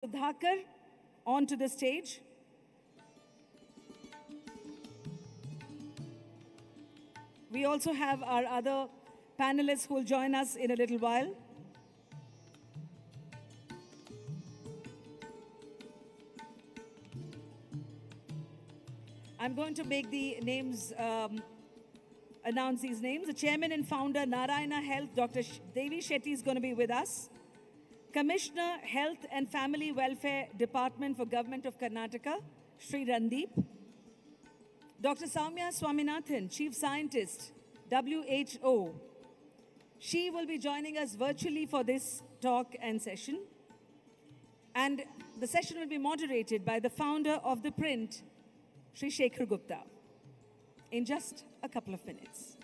Sudhakar onto the stage. We also have our other panelists who will join us in a little while. I'm going to make the names, announce these names. The chairman and founder, Narayana Health, Dr. Devi Shetty is going to be with us. Commissioner, Health and Family Welfare Department for Government of Karnataka, Shri. Dr. Soumya Swaminathan, Chief Scientist, WHO. She will be joining us virtually for this talk and session. And the session will be moderated by the founder of ThePrint, Shri Shekhar Gupta, in just a couple of minutes.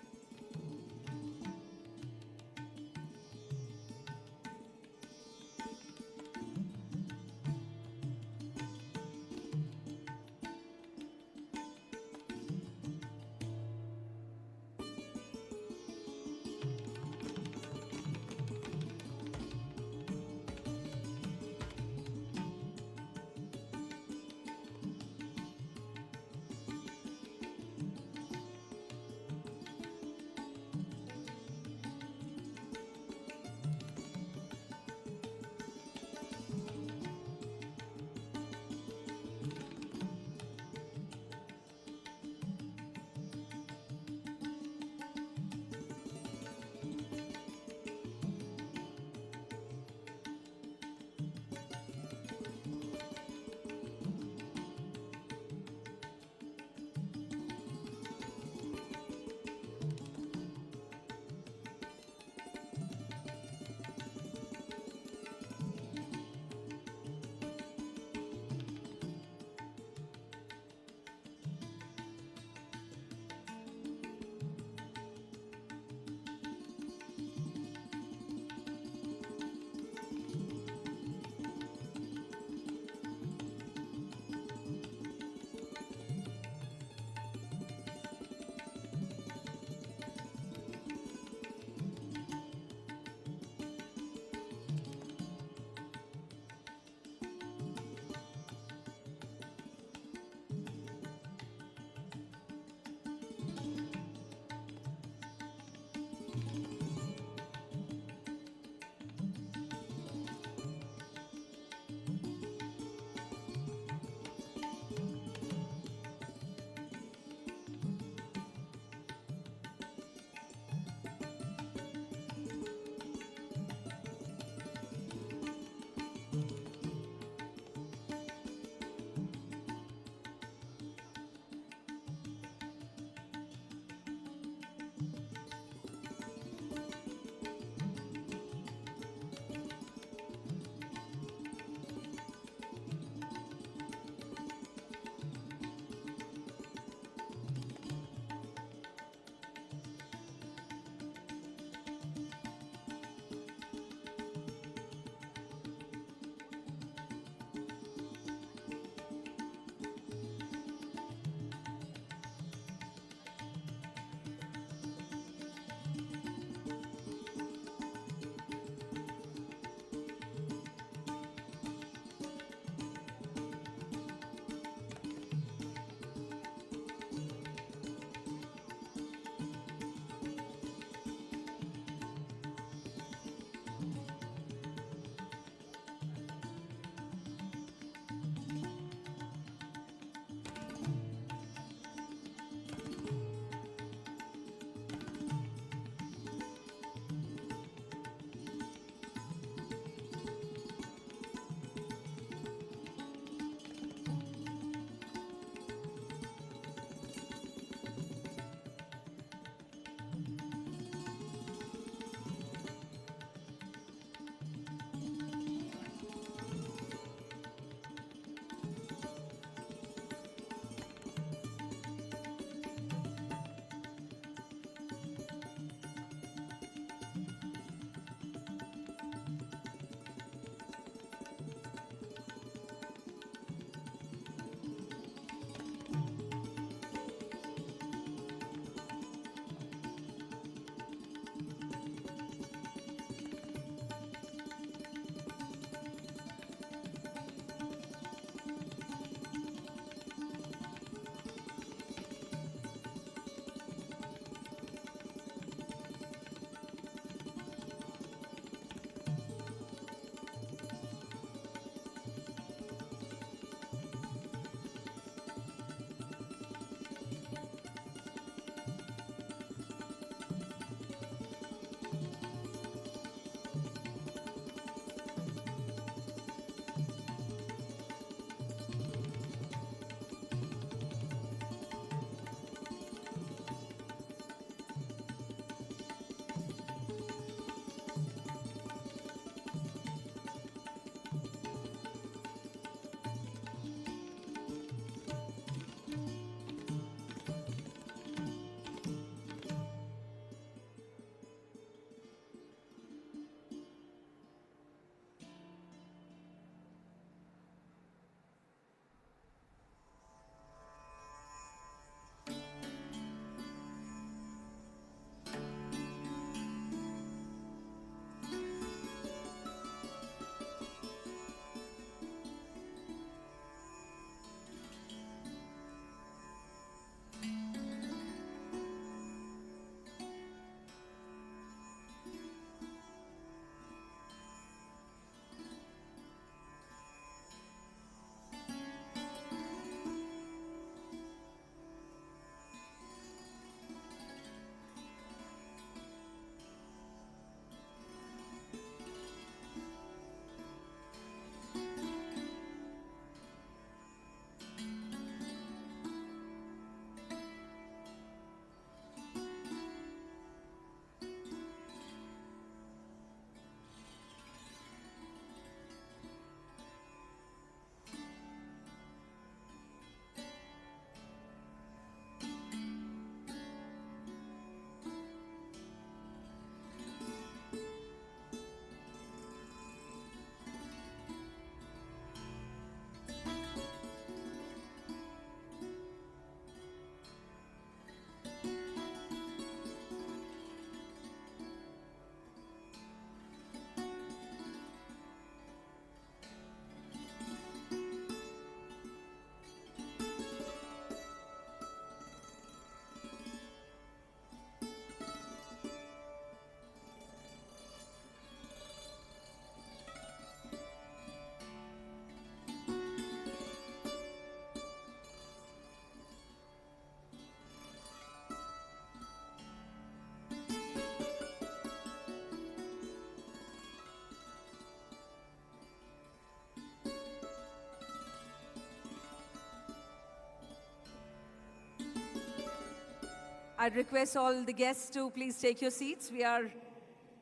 I'd request all the guests to please take your seats. We are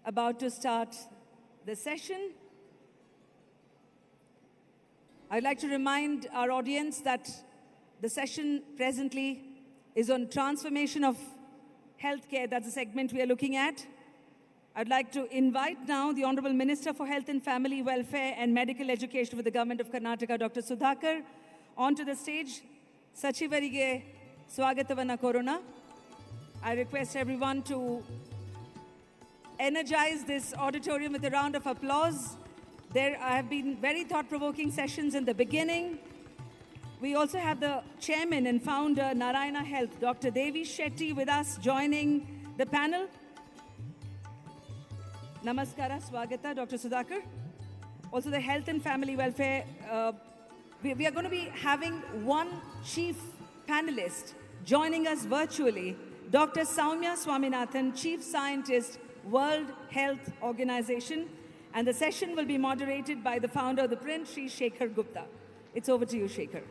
about to start the session. I'd like to remind our audience that the session presently is on transformation of healthcare. That's the segment we are looking at. I'd like to invite now the Honorable Minister for Health and Family Welfare and Medical Education for the Government of Karnataka, Dr. Sudhakar, onto the stage. Sachivarige swagatavanna korona. I request everyone to energize this auditorium with a round of applause. There have been very thought-provoking sessions in the beginning. We also have the chairman and founder, Narayana Health, Dr. Devi Shetty, with us joining the panel. Namaskara, Swagata, Dr. Sudhakar. Also the Health and Family Welfare. We are going to be having one chief panelist joining us virtually, Dr. Soumya Swaminathan, Chief Scientist, World Health Organization. And the session will be moderated by the founder of ThePrint, Shri Shekhar Gupta. It's over to you, Shekhar.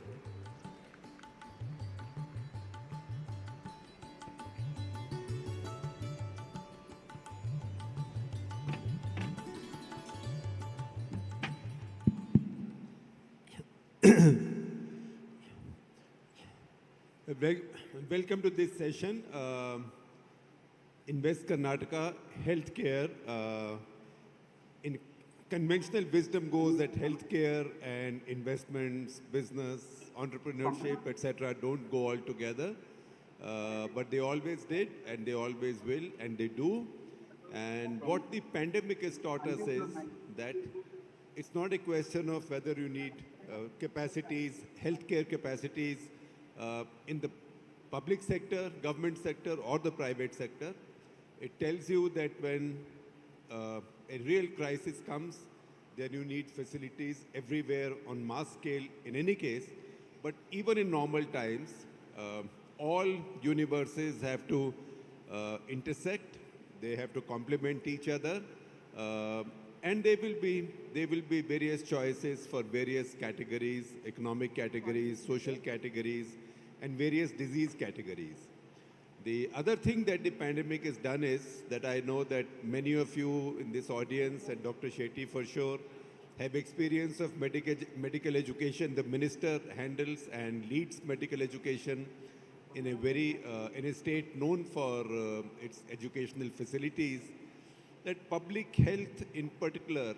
Welcome to this session. In West Karnataka, healthcare, in conventional wisdom goes that healthcare and investments, business, entrepreneurship, etc. don't go all together. But they always did, and they always will, and they do. And what the pandemic has taught us is that it's not a question of whether you need capacities, healthcare capacities, in the public sector, government sector, or the private sector. It tells you that when a real crisis comes, then you need facilities everywhere on mass scale in any case. But even in normal times, all universes have to intersect. They have to complement each other. And there will be various choices for various categories, economic categories, social categories, and various disease categories. The other thing that the pandemic has done is that I know that many of you in this audience, and Dr. Shetty for sure, have experience of medical education. The minister handles and leads medical education in a state known for its educational facilities. That public health in particular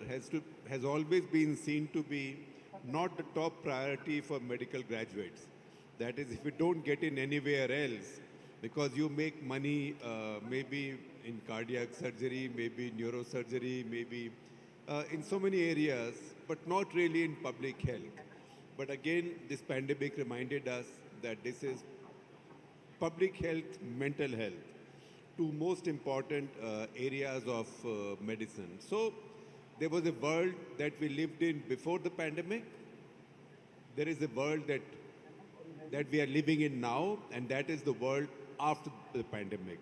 has always been seen to be not the top priority for medical graduates. That is, if you don't get in anywhere else, because you make money maybe in cardiac surgery, maybe neurosurgery, maybe in so many areas, but not really in public health. But again, this pandemic reminded us that this is public health, mental health, two most important areas of medicine. So there was a world that we lived in before the pandemic. There is a world that we are living in now, and that is the world after the pandemic.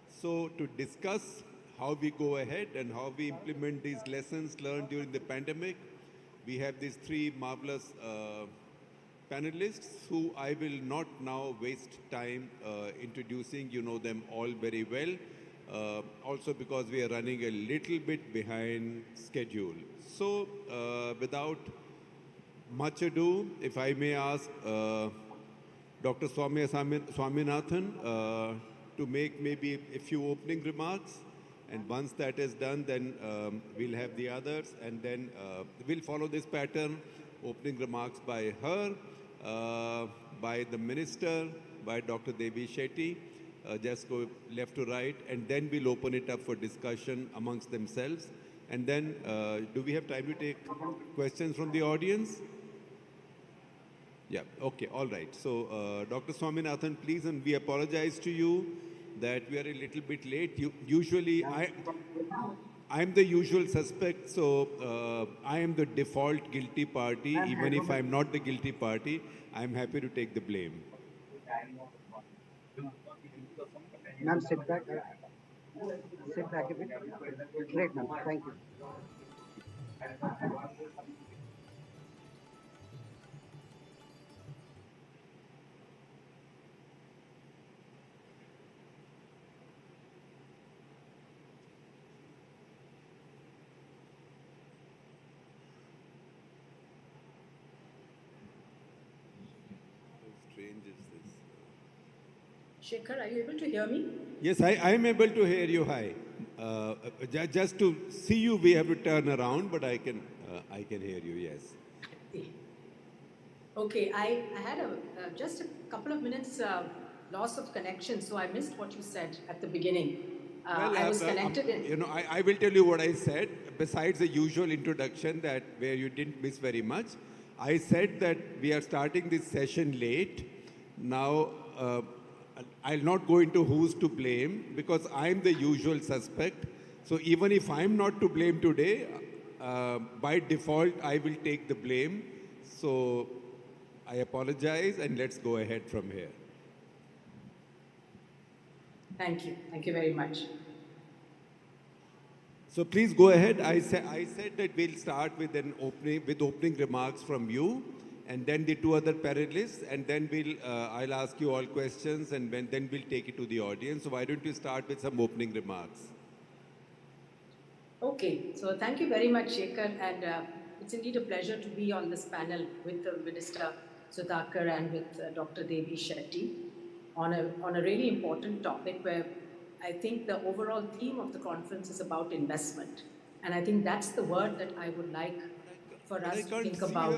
So to discuss how we go ahead and how we implement these lessons learned during the pandemic, we have these three marvelous panelists who I will not now waste time introducing. You know them all very well, also because we are running a little bit behind schedule. So without much ado, if I may ask Dr. Swaminathan to make maybe a few opening remarks, and once that is done, then we'll have the others, and then we'll follow this pattern: opening remarks by her, by the minister, by Dr. Devi Shetty, just go left to right, and then we'll open it up for discussion amongst themselves. And then, do we have time to take questions from the audience? Yeah, okay, all right. So, Dr. Swaminathan, please, and we apologize to you that we are a little bit late. Usually, I'm the usual suspect, so I am the default guilty party. Even if I'm not the guilty party, I'm happy to take the blame. Ma'am, sit back. Sit back a bit. Great, ma'am. Thank you. changes this. Shekhar, are you able to hear me? Yes, I am able to hear you. Hi. Just to see you, we have to turn around, but I can hear you. Yes. Okay, I had just a couple of minutes loss of connection, so I missed what you said at the beginning. I was connected in. I will tell you what I said. Besides the usual introduction that where you didn't miss very much, I said that we are starting this session late. Now, I'll not go into who's to blame because I'm the usual suspect. So even if I'm not to blame today, by default, I will take the blame. So I apologize and let's go ahead from here. Thank you. Thank you very much. So please go ahead. I said that we'll start with opening remarks from you, and then the two other panelists, and then I'll ask you all questions, and then we'll take it to the audience. So why don't you start with some opening remarks? Okay. So thank you very much, Shekhar, and it's indeed a pleasure to be on this panel with the Minister Sudhakar and with Dr. Devi Shetty on a really important topic where I think the overall theme of the conference is about investment. And I think that's the word that I would like for us to think about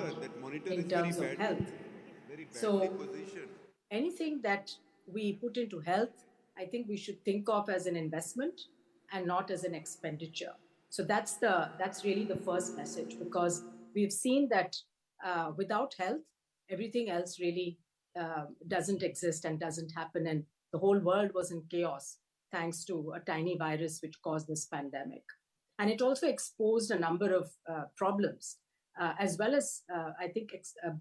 in terms of health. So anything that we put into health, I think we should think of as an investment and not as an expenditure. So that's really the first message, because we've seen that without health, everything else really doesn't exist and doesn't happen. And the whole world was in chaos thanks to a tiny virus which caused this pandemic. And it also exposed a number of problems, as well as, I think,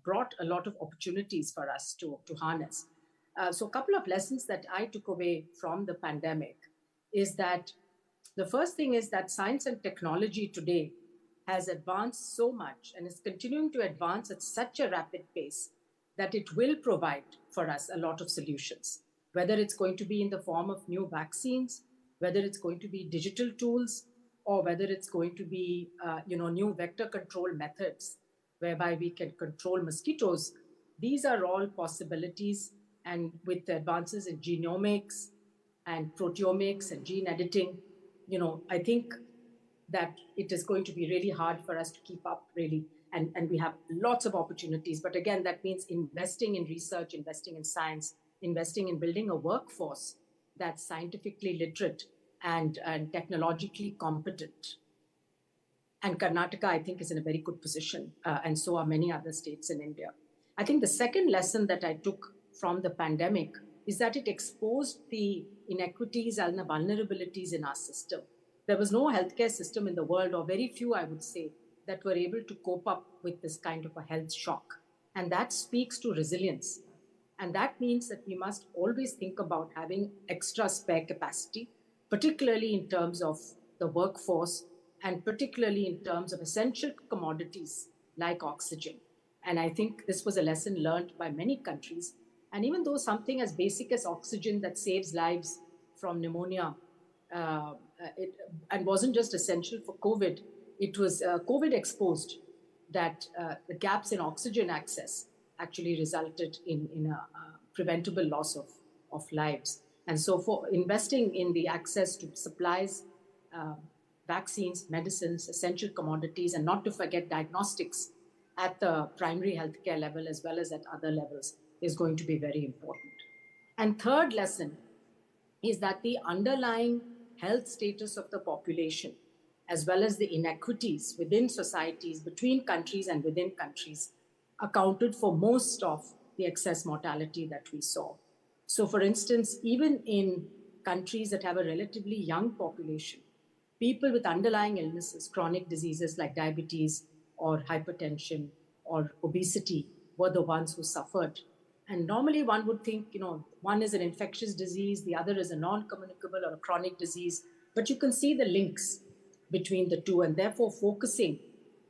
brought a lot of opportunities for us to harness. So a couple of lessons that I took away from the pandemic is that the first thing is that science and technology today has advanced so much and is continuing to advance at such a rapid pace that it will provide for us a lot of solutions, whether it's going to be in the form of new vaccines, whether it's going to be digital tools, or whether it's going to be new vector control methods whereby we can control mosquitoes. These are all possibilities, and with the advances in genomics and proteomics and gene editing, I think that it is going to be really hard for us to keep up, really. And we have lots of opportunities. But again, that means investing in research, investing in science, investing in building a workforce that's scientifically literate and technologically competent. And Karnataka, I think, is in a very good position, and so are many other states in India. I think the second lesson that I took from the pandemic is that it exposed the inequities and the vulnerabilities in our system. There was no healthcare system in the world, or very few, I would say, that were able to cope up with this kind of a health shock. And that speaks to resilience. And that means that we must always think about having extra spare capacity, particularly in terms of the workforce and particularly in terms of essential commodities like oxygen. And I think this was a lesson learned by many countries. And even though something as basic as oxygen that saves lives from pneumonia and wasn't just essential for COVID, it was COVID exposed that the gaps in oxygen access actually resulted in a preventable loss of lives. And so for investing in the access to supplies, vaccines, medicines, essential commodities, and not to forget diagnostics at the primary healthcare level as well as at other levels is going to be very important. And third lesson is that the underlying health status of the population, as well as the inequities within societies, between countries and within countries, accounted for most of the excess mortality that we saw. So, for instance, even in countries that have a relatively young population, people with underlying illnesses, chronic diseases like diabetes or hypertension or obesity were the ones who suffered. And normally one would think, one is an infectious disease, the other is a non-communicable or a chronic disease, but you can see the links between the two, and therefore focusing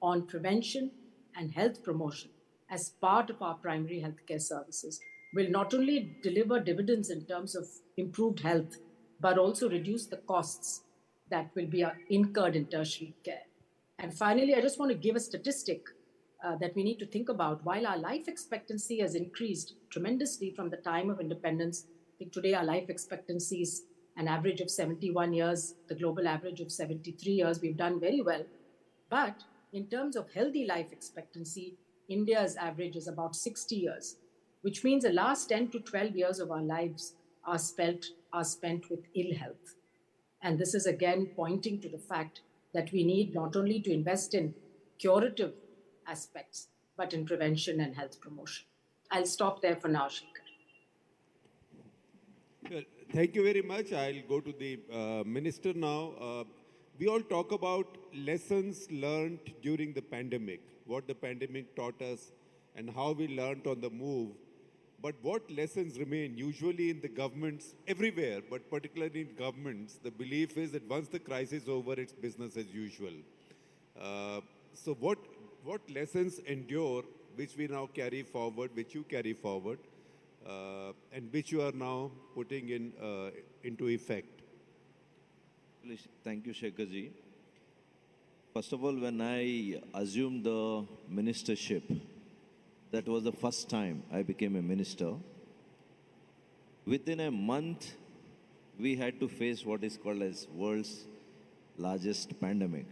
on prevention and health promotion as part of our primary healthcare services will not only deliver dividends in terms of improved health, but also reduce the costs that will be incurred in tertiary care. And finally, I just want to give a statistic that we need to think about. While our life expectancy has increased tremendously from the time of independence, I think today our life expectancy is an average of 71 years, the global average of 73 years. We've done very well. But in terms of healthy life expectancy, India's average is about 60 years, which means the last 10 to 12 years of our lives are spent with ill health. And this is again pointing to the fact that we need not only to invest in curative aspects, but in prevention and health promotion. I'll stop there for now, Shekhar. Well, thank you very much. I'll go to the minister now. We all talk about lessons learned during the pandemic, what the pandemic taught us and how we learned on the move. But what lessons remain? Usually in the governments, everywhere, but particularly in governments, the belief is that once the crisis is over, it's business as usual. So what lessons endure, which we now carry forward, which you carry forward, and which you are now putting into effect? Thank you, Shekhar ji. First of all, when I assumed the ministership, that was the first time I became a minister. Within a month, we had to face what is called as world's largest pandemic.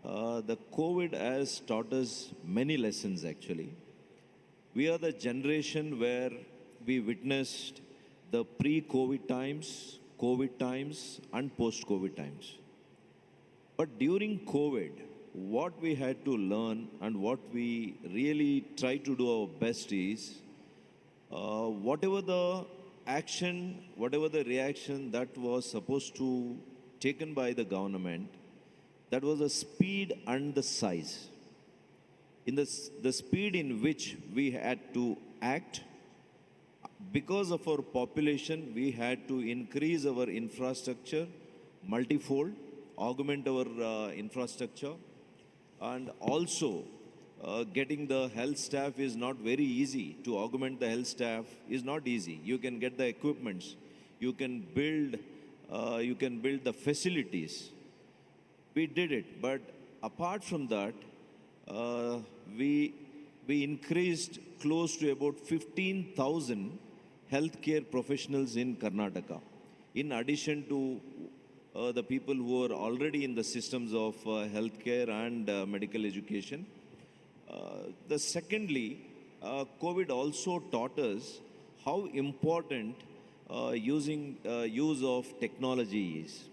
The COVID has taught us many lessons actually. We are the generation where we witnessed the pre-COVID times, COVID times, and post-COVID times. But during COVID, what we had to learn and what we really try to do our best is, whatever the action, whatever the reaction that was supposed to taken by the government, that was the speed and the size. In the speed in which we had to act, because of our population, we had to increase our infrastructure multifold, augment our infrastructure, and also getting the health staff is not very easy. To augment the health staff is not easy. You can get the equipments, you can build the facilities. We did it, but apart from that, we increased close to about 15,000 healthcare professionals in Karnataka, in addition to the people who are already in the systems of healthcare and medical education. Secondly, COVID also taught us how important use of technology is,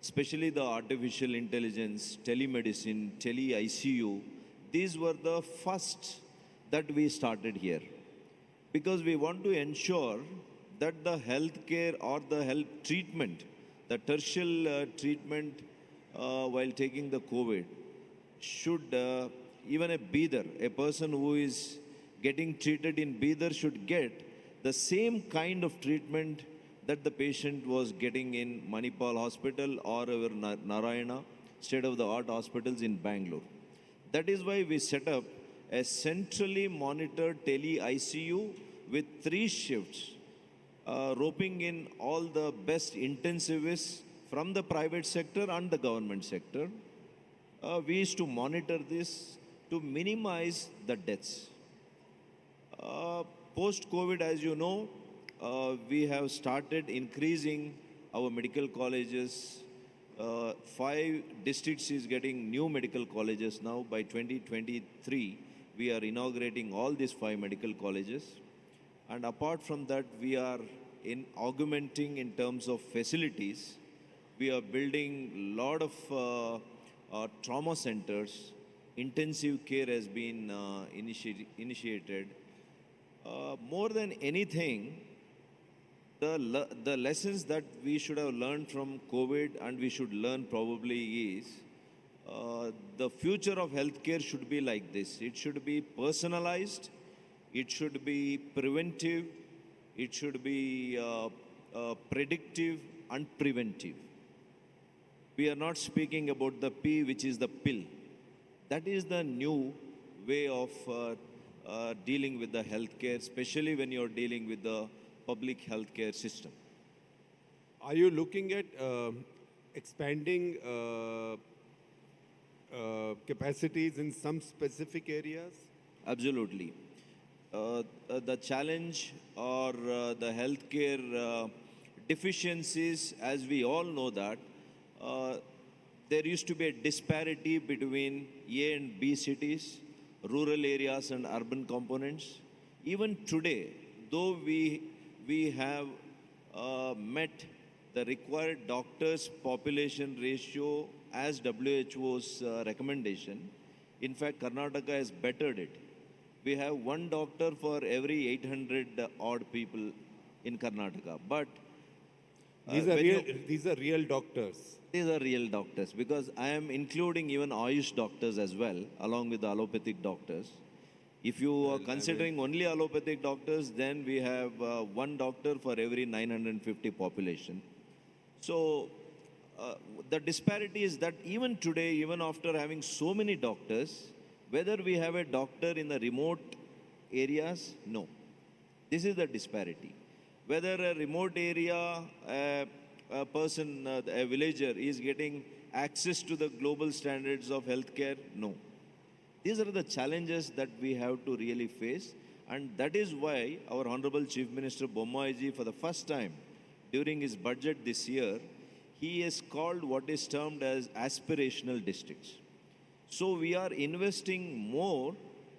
especially the artificial intelligence, telemedicine, tele-ICU. These were the first that we started here, because we want to ensure that the healthcare or the health treatment, the tertiary treatment while taking the COVID should, even a Bidar, a person who is getting treated in Bidar should get the same kind of treatment that the patient was getting in Manipal Hospital or our Narayana, state-of-the-art hospitals in Bangalore. That is why we set up a centrally monitored tele-ICU with 3 shifts, roping in all the best intensivists from the private sector and the government sector. We used to monitor this to minimize the deaths. Post-COVID, as you know, we have started increasing our medical colleges. 5 districts is getting new medical colleges now. By 2023, we are inaugurating all these 5 medical colleges. And apart from that, we are augmenting in terms of facilities. We are building a lot of trauma centers. Intensive care has been initiated. More than anything, the lessons that we should have learned from COVID and we should learn probably is, the future of healthcare should be like this. It should be personalized, it should be preventive, it should be predictive and preventive. We are not speaking about the P, which is the pill. That is the new way of dealing with the healthcare, especially when you're dealing with the public healthcare system. Are you looking at expanding capacities in some specific areas? Absolutely. The challenge or the healthcare deficiencies, as we all know that, uh, there used to be a disparity between A and B cities, rural areas and urban components. Even today, though we have met the required doctors population ratio as WHO's recommendation, in fact, Karnataka has bettered it. We have one doctor for every 800 odd people in Karnataka. But when These are real doctors. these are real doctors, because I am including even Ayush doctors as well, along with the allopathic doctors. If you are considering only allopathic doctors, then we have one doctor for every 950 population. So the disparity is that even today, even after having so many doctors, whether we have a doctor in the remote areas, no. This is the disparity. Whether a remote area, a person, a villager is getting access to the global standards of healthcare, no. These are the challenges that we have to really face. And that is why our Honorable Chief Minister Bommai for the first time during his budget this year, he has called what is termed as aspirational districts. So we are investing more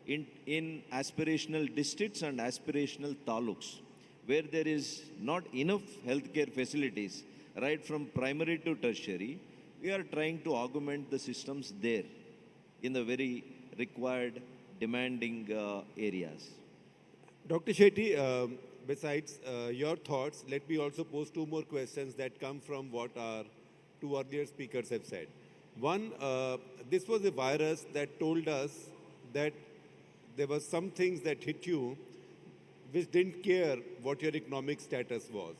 in aspirational districts and aspirational taluks, where there is not enough healthcare facilities, right from primary to tertiary. We are trying to augment the systems there in the very required, demanding areas. Dr. Shetty, besides your thoughts, let me also pose two more questions that come from what our two earlier speakers have said. One, this was a virus that told us that there were some things that hit you which didn't care what your economic status was.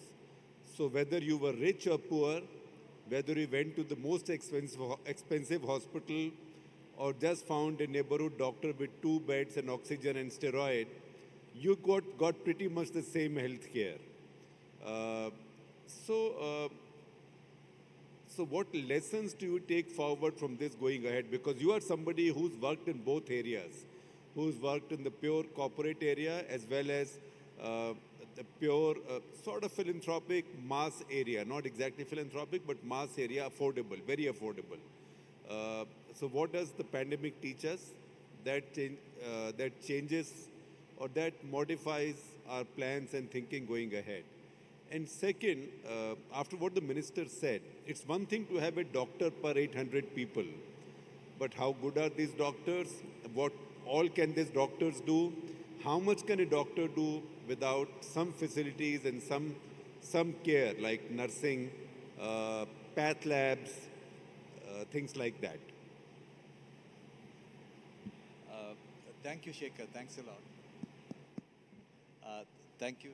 So whether you were rich or poor, whether you went to the most expensive hospital or just found a neighborhood doctor with 2 beds and oxygen and steroid, you got pretty much the same health care. So what lessons do you take forward from this going ahead? Because you are somebody who's worked in both areas, who's worked in the pure corporate area as well as the pure sort of philanthropic mass area, not exactly philanthropic, but mass area, affordable, very affordable. So what does the pandemic teach us that changes or that modifies our plans and thinking going ahead? And second, after what the minister said, it's one thing to have a doctor per 800 people, but how good are these doctors? What all can these doctors do? How much can a doctor do without some facilities and some care like nursing, path labs, things like that? Thank you, Shekhar. Thanks a lot. Thank you.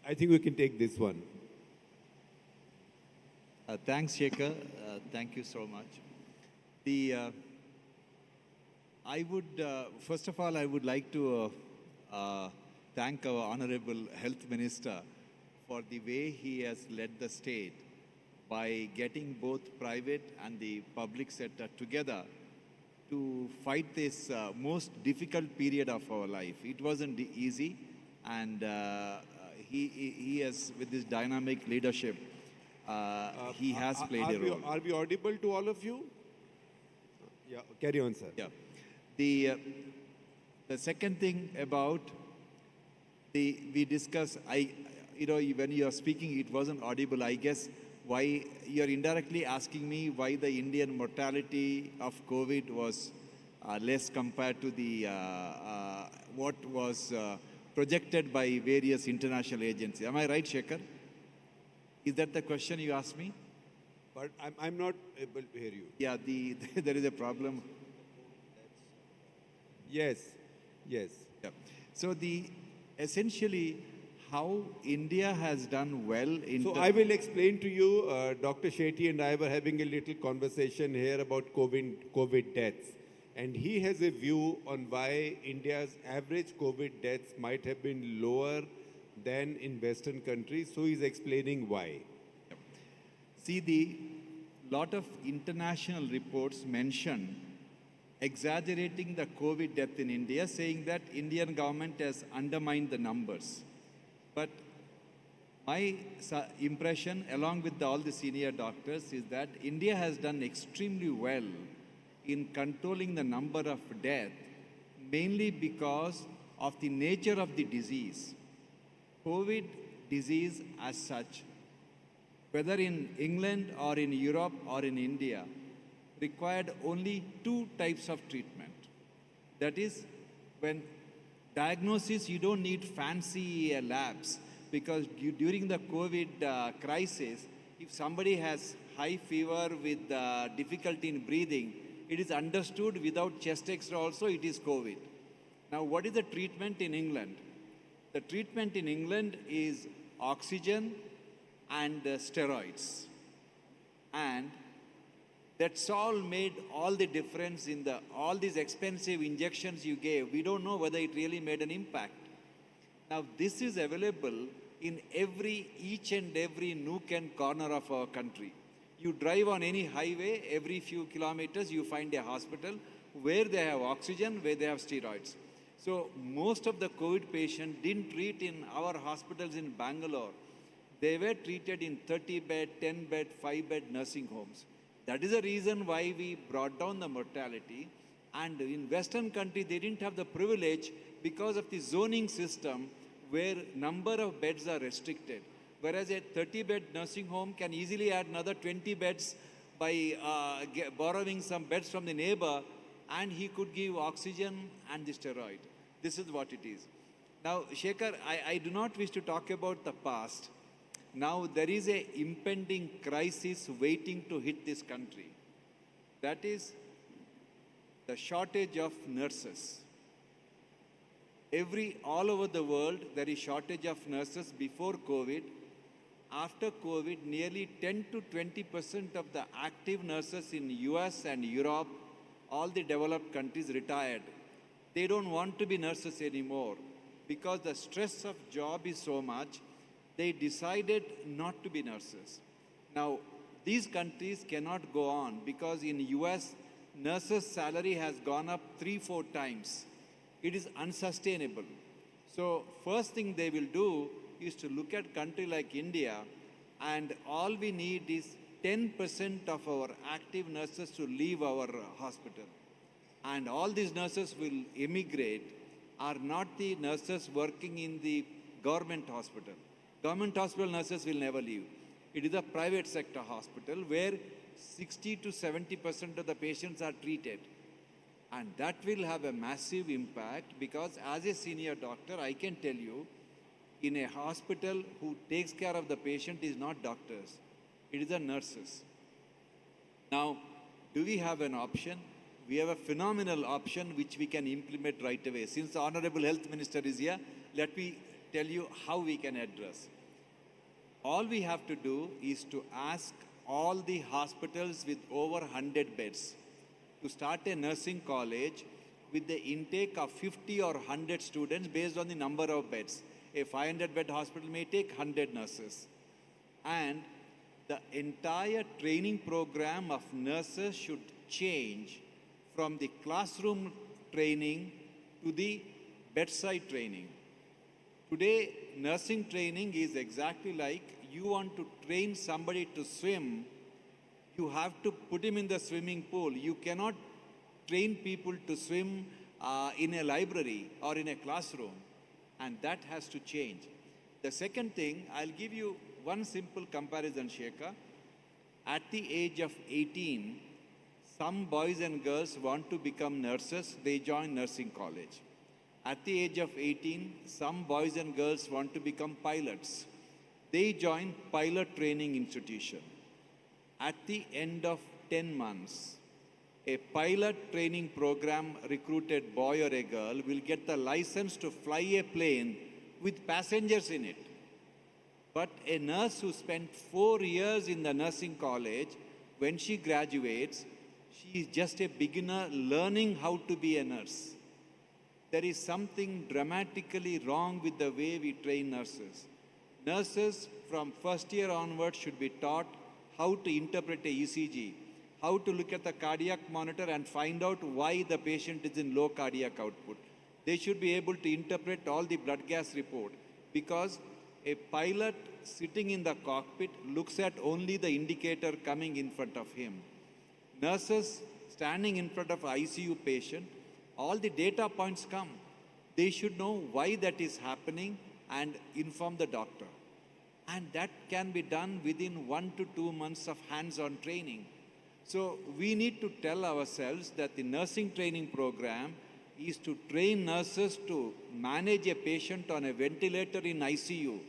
I think we can take this one. Thanks, Shekhar. Thank you so much. I would, first of all, I would like to thank our Honorable Health Minister for the way he has led the state by getting both private and the public sector together to fight this most difficult period of our life. It wasn't easy, and he has, with his dynamic leadership, he has played a role. Are we audible to all of you? Yeah, carry on, sir. Yeah. The second thing about we discuss, when you are speaking, it wasn't audible. I guess why you're indirectly asking me why the Indian mortality of COVID was less compared to the what was projected by various international agencies. Am I right, Shekhar? Is that the question you asked me? But I'm not able to hear you. Yeah, there is a problem. Yes, yes. Yeah. So essentially how India has done well in... So I will explain to you, Dr. Shetty and I were having a little conversation here about COVID deaths. And he has a view on why India's average COVID deaths might have been lower than in Western countries. So he's explaining why. See, lot of international reports mention exaggerating the COVID death in India, saying that Indian government has undermined the numbers. But my impression, along with all the senior doctors, is that India has done extremely well in controlling the number of deaths, mainly because of the nature of the disease. COVID disease as such, whether in England or in Europe or in India, required only two types of treatment. That is, when diagnosis, you don't need fancy labs, because during the COVID crisis, if somebody has high fever with difficulty in breathing, it is understood without chest X-ray also it is COVID. Now, what is the treatment in England? The treatment in England is oxygen and steroids. And that's all made all the difference in all these expensive injections you gave. We don't know whether it really made an impact. Now, this is available in each and every nook and corner of our country. You drive on any highway, every few kilometers, you find a hospital where they have oxygen, where they have steroids. So most of the COVID patients didn't treat in our hospitals in Bangalore. They were treated in 30-bed, 10-bed, 5-bed nursing homes. That is the reason why we brought down the mortality. And in Western country, they didn't have the privilege because of the zoning system where number of beds are restricted. Whereas a 30-bed nursing home can easily add another 20 beds by borrowing some beds from the neighbor, and he could give oxygen and the steroid. This is what it is. Now, Shekhar, I do not wish to talk about the past. Now, there is an impending crisis waiting to hit this country. That is the shortage of nurses. All over the world, there is shortage of nurses before COVID. After COVID, nearly 10 to 20% of the active nurses in US and Europe, all the developed countries, retired. They don't want to be nurses anymore because the stress of job is so much. They decided not to be nurses. Now, these countries cannot go on because in US, nurses' salary has gone up 3-4 times. It is unsustainable. So first thing they will do is to look at country like India, and all we need is 10% of our active nurses to leave our hospital. And all these nurses will emigrate, are not the nurses working in the government hospital. Government hospital nurses will never leave. It is a private sector hospital where 60 to 70% of the patients are treated. And that will have a massive impact because as a senior doctor, I can tell you, in a hospital who takes care of the patient is not doctors, it is the nurses. Now, do we have an option? We have a phenomenal option which we can implement right away. Since the Honorable Health Minister is here, let me tell you how we can address. All we have to do is to ask all the hospitals with over 100 beds to start a nursing college with the intake of 50 or 100 students based on the number of beds. A 500-bed hospital may take 100 nurses. And the entire training program of nurses should change from the classroom training to the bedside training. Today, nursing training is exactly like you want to train somebody to swim, you have to put him in the swimming pool. You cannot train people to swim in a library or in a classroom. And that has to change. The second thing, I'll give you one simple comparison, Shekhar. At the age of 18, some boys and girls want to become nurses, they join nursing college. At the age of 18, some boys and girls want to become pilots. They join pilot training institution. At the end of 10 months, a pilot training program recruited boy or a girl will get the license to fly a plane with passengers in it. But a nurse who spent 4 years in the nursing college, when she graduates, she is just a beginner learning how to be a nurse. There is something dramatically wrong with the way we train nurses. Nurses from first year onwards should be taught how to interpret a ECG, how to look at the cardiac monitor and find out why the patient is in low cardiac output. They should be able to interpret all the blood gas report, because a pilot sitting in the cockpit looks at only the indicator coming in front of him. Nurses standing in front of ICU patient, all the data points come. They should know why that is happening and inform the doctor. And that can be done within 1 to 2 months of hands-on training. So we need to tell ourselves that the nursing training program is to train nurses to manage a patient on a ventilator in ICU.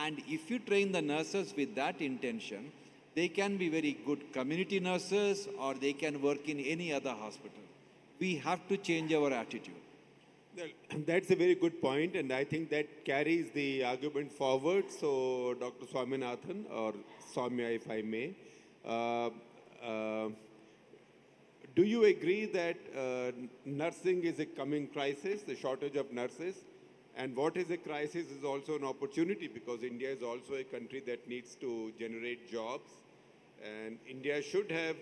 And if you train the nurses with that intention, they can be very good community nurses, or they can work in any other hospital. We have to change our attitude. Well, that's a very good point, and I think that carries the argument forward. So, Dr. Swaminathan, or Soumya, if I may, do you agree that nursing is a coming crisis, the shortage of nurses? And what is a crisis is also an opportunity, because India is also a country that needs to generate jobs. And India should have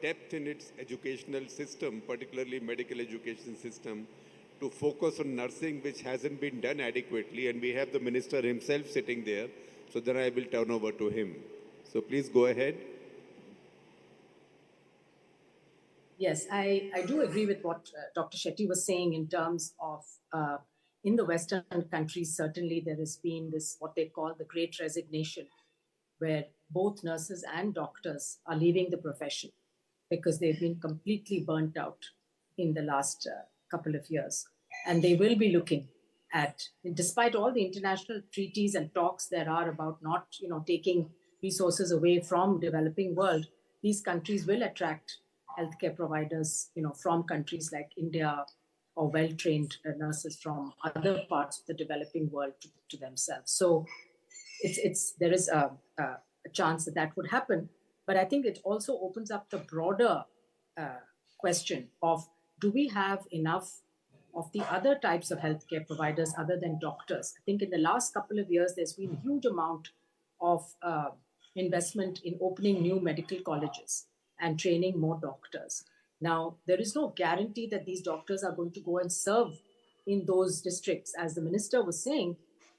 depth in its educational system, particularly medical education system, to focus on nursing, which hasn't been done adequately. And we have the minister himself sitting there. So then I will turn over to him. So please go ahead. Yes, I do agree with what Dr. Shetty was saying in terms of in the Western countries, certainly there has been this, what they call the great resignation, where both nurses and doctors are leaving the profession because they've been completely burnt out in the last couple of years. And they will be looking at, despite all the international treaties and talks there are about not, taking resources away from developing world, these countries will attract healthcare providers, from countries like India, or well-trained nurses from other parts of the developing world to themselves. So there is a chance that would happen. But I think it also opens up the broader question of, do we have enough of the other types of healthcare providers other than doctors? I think in the last couple of years, there's been a huge amount of investment in opening new medical colleges and training more doctors. Now, there is no guarantee that these doctors are going to go and serve in those districts. As the minister was saying,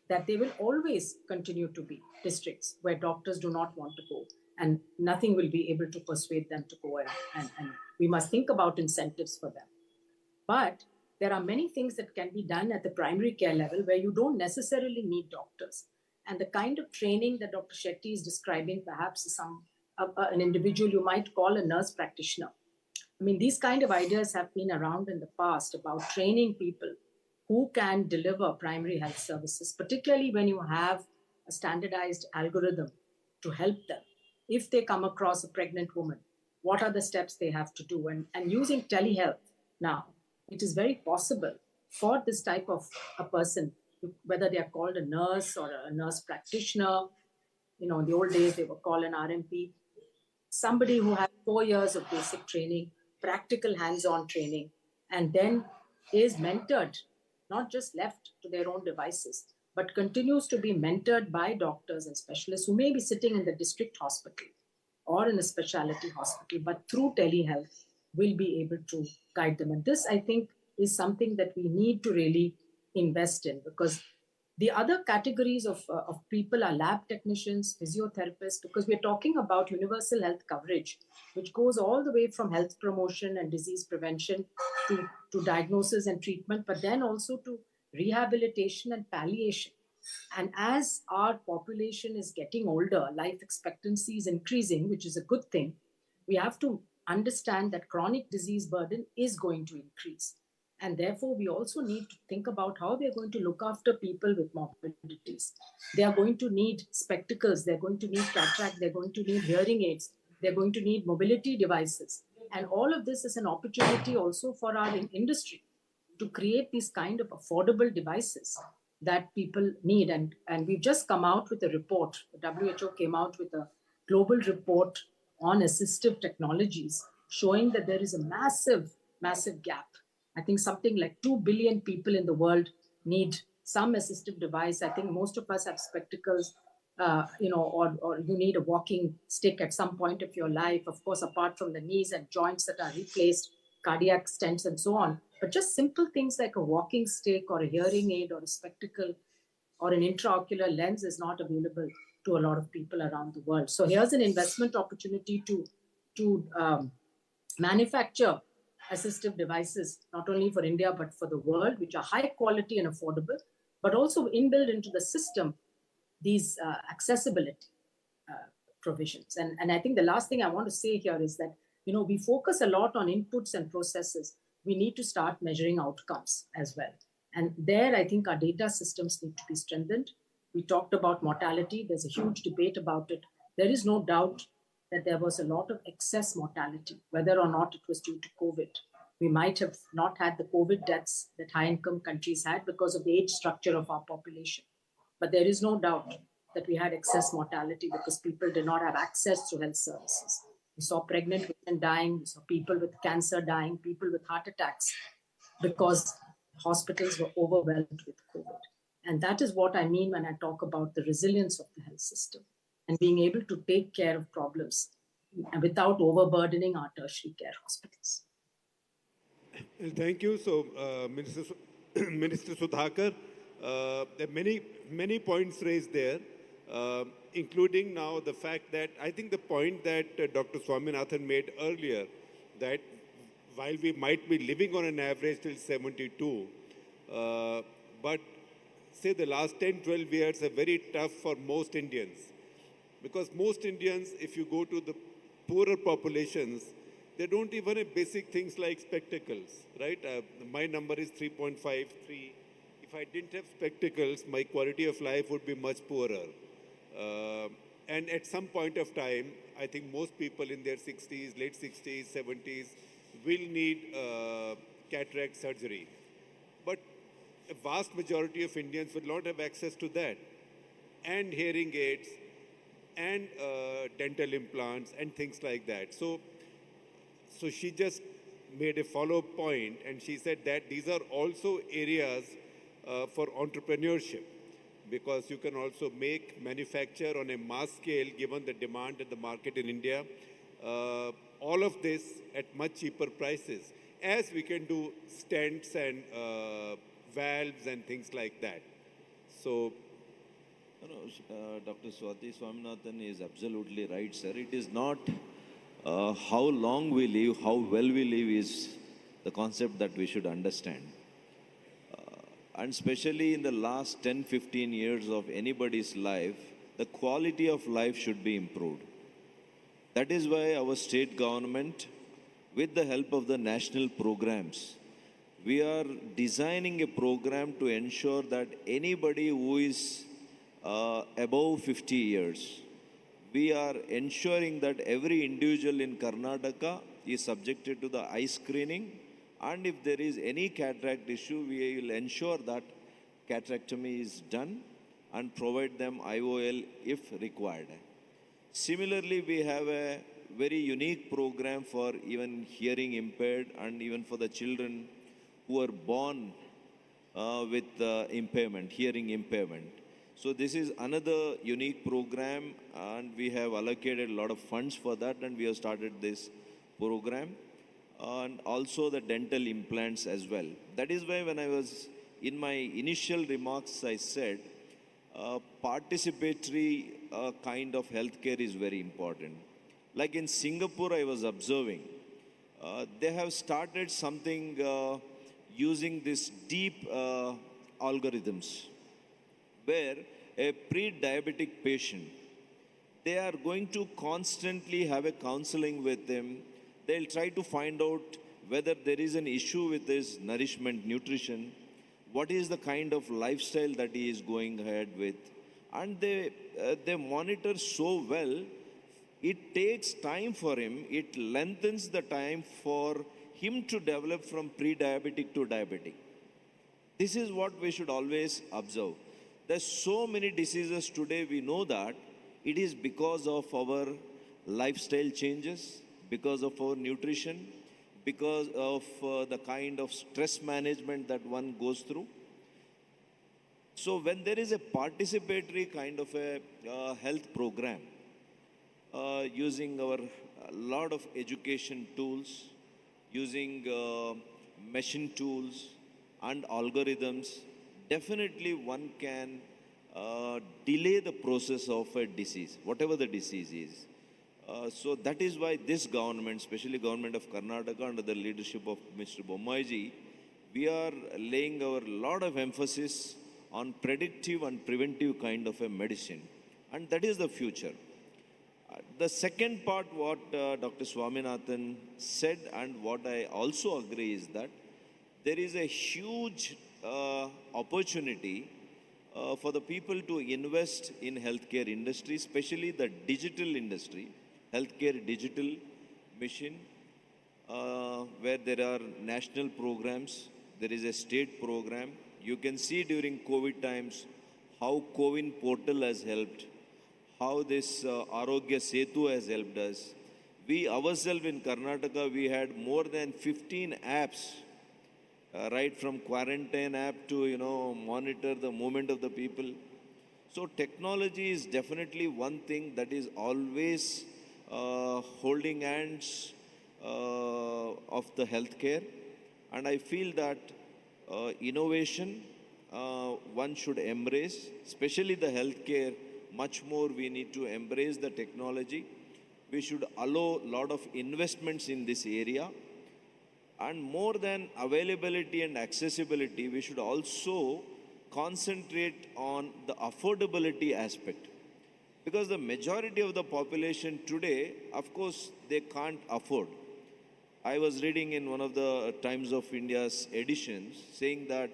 that they will always continue to be districts where doctors do not want to go, and nothing will be able to persuade them to go, and we must think about incentives for them. But there are many things that can be done at the primary care level where you don't necessarily need doctors. And the kind of training that Dr. Shetty is describing perhaps is an individual you might call a nurse practitioner. I mean, these kind of ideas have been around in the past about training people who can deliver primary health services, particularly when you have a standardized algorithm to help them. If they come across a pregnant woman, what are the steps they have to do? And using telehealth now, it is very possible for this type of a person, whether they are called a nurse or a nurse practitioner, in the old days they were called an RMP, somebody who has 4 years of basic training, practical hands-on training, and then is mentored, not just left to their own devices, but continues to be mentored by doctors and specialists who may be sitting in the district hospital or in a specialty hospital, but through telehealth will be able to guide them. And this, I think, is something that we need to really invest in, because the other categories of people are lab technicians, physiotherapists, because we're talking about universal health coverage, which goes all the way from health promotion and disease prevention to diagnosis and treatment, but then also to rehabilitation and palliation. And as our population is getting older, life expectancy is increasing, which is a good thing. We have to understand that chronic disease burden is going to increase. And therefore, we also need to think about how we are going to look after people with morbidities. They are going to need spectacles, they're going to need cataract, they're going to need hearing aids, they're going to need mobility devices. And all of this is an opportunity also for our industry to create these kind of affordable devices that people need. And we've just come out with a report. The WHO came out with a global report on assistive technologies, showing that there is a massive, massive gap. I think something like 2 billion people in the world need some assistive device. I think most of us have spectacles. or you need a walking stick at some point of your life, of course, apart from the knees and joints that are replaced, cardiac stents and so on. But just simple things like a walking stick or a hearing aid or a spectacle or an intraocular lens is not available to a lot of people around the world. So here's an investment opportunity to manufacture assistive devices, not only for India, but for the world, which are high quality and affordable, but also inbuilt into the system these accessibility provisions. And I think the last thing I want to say here is that, we focus a lot on inputs and processes. We need to start measuring outcomes as well. And there, I think our data systems need to be strengthened. We talked about mortality. There's a huge debate about it. There is no doubt that there was a lot of excess mortality, whether or not it was due to COVID. We might have not had the COVID deaths that high-income countries had because of the age structure of our population. But there is no doubt that we had excess mortality because people did not have access to health services. We saw pregnant women dying, we saw people with cancer dying, people with heart attacks because hospitals were overwhelmed with COVID. And that is what I mean when I talk about the resilience of the health system and being able to take care of problems without overburdening our tertiary care hospitals. Thank you. So, Minister Sudhakar, there are many points raised there, including now the fact that I think the point that Dr. Swaminathan made earlier, that while we might be living on an average till 72, but say the last 10, 12 years are very tough for most Indians. Because most Indians, if you go to the poorer populations, they don't even have basic things like spectacles, right? My number is 3.53. If I didn't have spectacles, my quality of life would be much poorer. And at some point of time, I think most people in their 60s, late 60s, 70s will need cataract surgery. But a vast majority of Indians will not have access to that. And hearing aids, and dental implants, and things like that. So she just made a follow-up point, and she said that these are also areas for entrepreneurship, because you can also manufacture on a mass scale, given the demand in the market in India, all of this at much cheaper prices, as we can do stents and valves and things like that. So, Dr. Swati Swaminathan is absolutely right, sir. It is not how long we live, how well we live is the concept that we should understand. And especially in the last 10, 15 years of anybody's life, the quality of life should be improved. That is why our state government, with the help of the national programs, we are designing a program to ensure that anybody who is above 50 years, we are ensuring that every individual in Karnataka is subjected to the eye screening, and if there is any cataract issue, we will ensure that cataractomy is done and provide them IOL if required. Similarly, we have a very unique program for even hearing impaired and even for the children who are born with impairment, hearing impairment. So this is another unique program, and we have allocated a lot of funds for that, and we have started this program, and also the dental implants as well. That is why when I was in my initial remarks, I said participatory kind of healthcare is very important. Like in Singapore, I was observing, they have started something using this deep algorithms, where a pre-diabetic patient, they are going to constantly have a counseling with them. They'll try to find out whether there is an issue with his nourishment, nutrition, what is the kind of lifestyle that he is going ahead with. And they monitor so well, it takes time for him, it lengthens the time for him to develop from pre-diabetic to diabetic. This is what we should always observe. There's so many diseases today, we know that it is because of our lifestyle changes, because of our nutrition, because of the kind of stress management that one goes through. So when there is a participatory kind of a health program, using our lot of education tools, using machine tools and algorithms, definitely one can delay the process of a disease, whatever the disease is. So that is why this government, especially government of Karnataka under the leadership of Mr. Bommai, we are laying our lot of emphasis on predictive and preventive kind of a medicine. And that is the future. The second part, what Dr. Swaminathan said and what I also agree is that there is a huge opportunity for the people to invest in healthcare industry, especially the digital industry, healthcare digital mission, where there are national programs, there is a state program. You can see during COVID times how CoWIN portal has helped, how this Arogya Setu has helped us. We ourselves in Karnataka, we had more than 15 apps, right from quarantine app to, monitor the movement of the people. So technology is definitely one thing that is always holding hands of the healthcare. And I feel that innovation, one should embrace, especially the healthcare, much more we need to embrace the technology. We should allow a lot of investments in this area. And more than availability and accessibility, we should also concentrate on the affordability aspect. Because the majority of the population today, of course, they can't afford. I was reading in one of the Times of India's editions saying that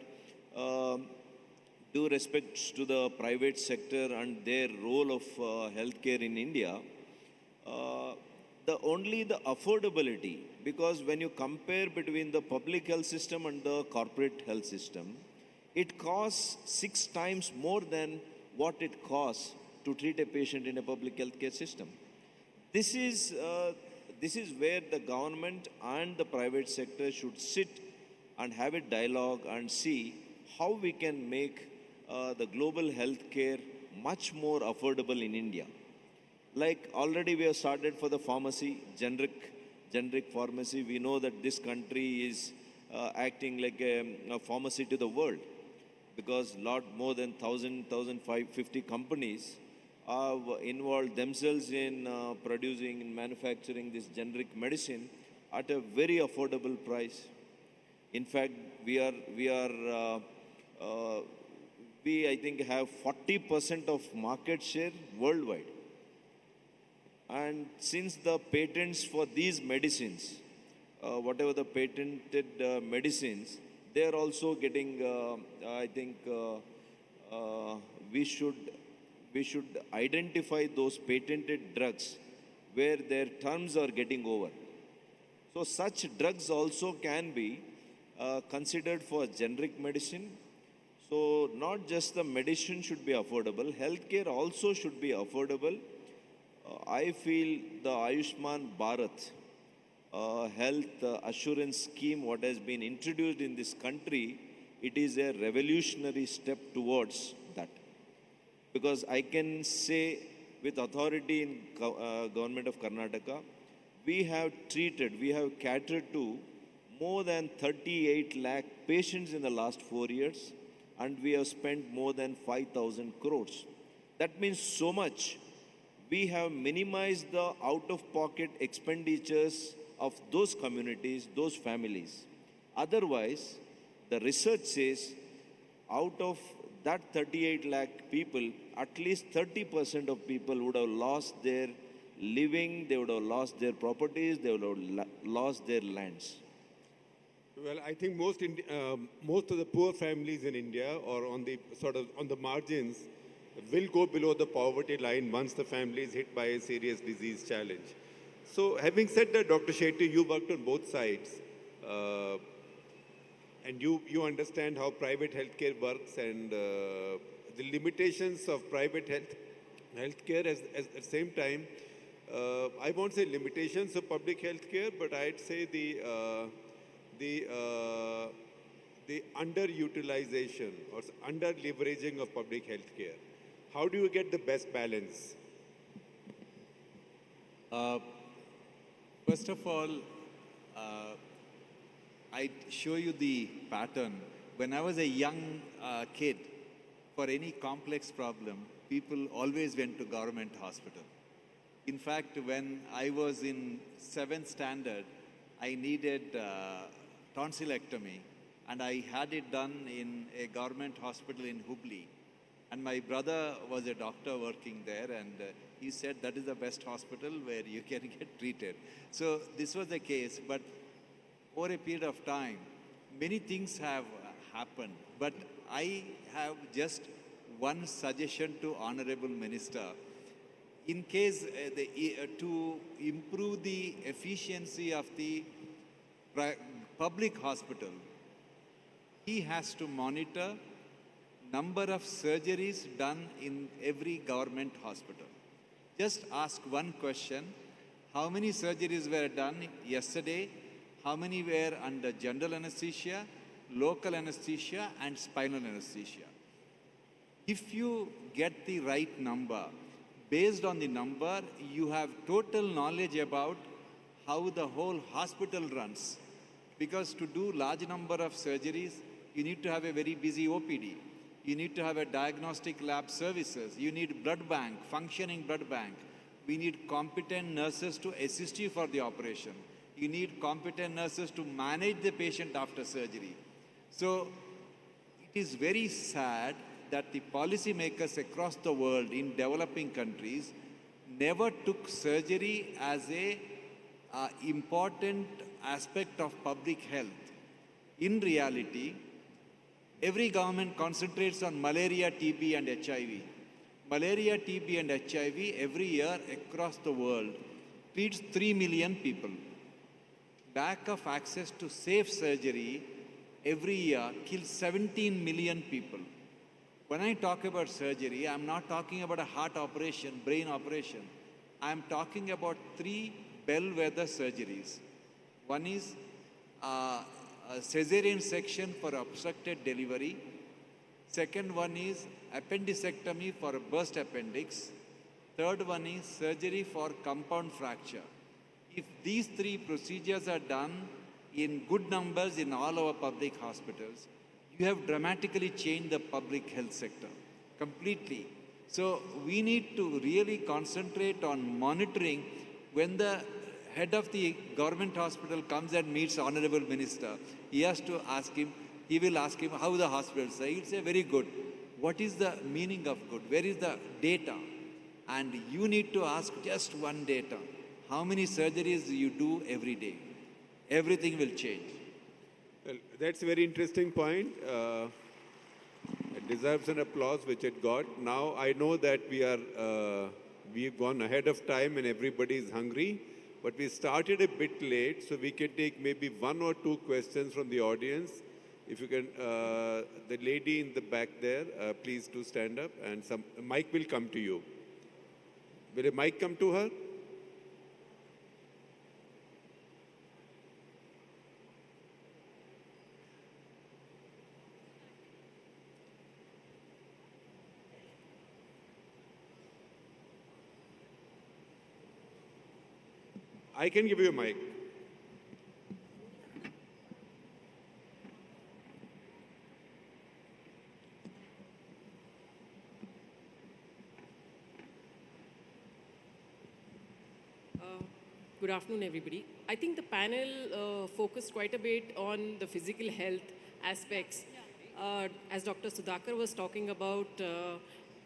due respect to the private sector and their role of healthcare in India, only the affordability, because when you compare between the public health system and the corporate health system, it costs 6 times more than what it costs to treat a patient in a public healthcare system. This is where the government and the private sector should sit and have a dialogue and see how we can make the global healthcare much more affordable in India. Like already we have started for the pharmacy, generic pharmacy. We know that this country is acting like a pharmacy to the world, because lot more than 1,550 companies have involved themselves in producing and manufacturing this generic medicine at a very affordable price. In fact, we I think have 40% of market share worldwide. And since the patents for these medicines, whatever the patented medicines, they are also getting, I think we should identify those patented drugs where their terms are getting over. So such drugs also can be considered for generic medicine. So not just the medicine should be affordable, healthcare also should be affordable. I feel the Ayushman Bharat health assurance scheme, what has been introduced in this country, it is a revolutionary step towards that. Because I can say with authority in government of Karnataka, we have catered to more than 38 lakh patients in the last 4 years, and we have spent more than 5,000 crores. That means so much. We have minimized the out-of-pocket expenditures of those communities, those families. Otherwise, the research says out of that 38 lakh people, at least 30% of people would have lost their living, they would have lost their properties, they would have lost their lands. Well, I think most of the poor families in India, or on the margins, will go below the poverty line once the family is hit by a serious disease challenge. So having said that, Dr. Shetty, you worked on both sides, and you understand how private healthcare works and the limitations of private healthcare. At the same time, I won't say limitations of public healthcare, but I'd say the the underutilization or under leveraging of public health care? How do you get the best balance? First of all, I show you the pattern. When I was a young kid, for any complex problem, people always went to government hospital. In fact, when I was in 7th standard, I needed tonsillectomy, and I had it done in a government hospital in Hubli. And my brother was a doctor working there, and he said that is the best hospital where you can get treated. So this was the case, but over a period of time, many things have happened. But I have just one suggestion to Honorable Minister. In case to improve the efficiency of the public hospital, he has to monitor number of surgeries done in every government hospital. Just ask one question: how many surgeries were done yesterday? How many were under general anesthesia, local anesthesia, and spinal anesthesia? If you get the right number, based on the number, you have total knowledge about how the whole hospital runs. Because to do large number of surgeries, you need to have a very busy OPD. You need to have a diagnostic lab services. You need blood bank, functioning blood bank. We need competent nurses to assist you for the operation. You need competent nurses to manage the patient after surgery. So it is very sad that the policymakers across the world in developing countries never took surgery as a important aspect of public health. In reality, every government concentrates on malaria, TB, and HIV. Malaria, TB, and HIV every year across the world treats 3 million people. Lack of access to safe surgery every year kills 17 million people. When I talk about surgery, I'm not talking about a heart operation, brain operation. I'm talking about 3 bellwether surgeries. One is a cesarean section for obstructed delivery. Second one is appendicectomy for a burst appendix. Third one is surgery for compound fracture. If these 3 procedures are done in good numbers in all our public hospitals, you have dramatically changed the public health sector completely. So we need to really concentrate on monitoring. When the head of the government hospital comes and meets Honorable Minister, he has to ask him, he will ask him how the hospitals are. He'll say, very good. What is the meaning of good? Where is the data? And you need to ask just one data. How many surgeries do you do every day? Everything will change. Well, that's a very interesting point. It deserves an applause, which it got. Now I know that we've gone ahead of time and everybody is hungry, but we started a bit late, so we can take maybe 1 or 2 questions from the audience. If you can, the lady in the back there, please do stand up, and a mic will come to you. Will a mic come to her? I can give you a mic. Good afternoon, everybody. I think the panel focused quite a bit on the physical health aspects. As Dr. Sudhakar was talking about,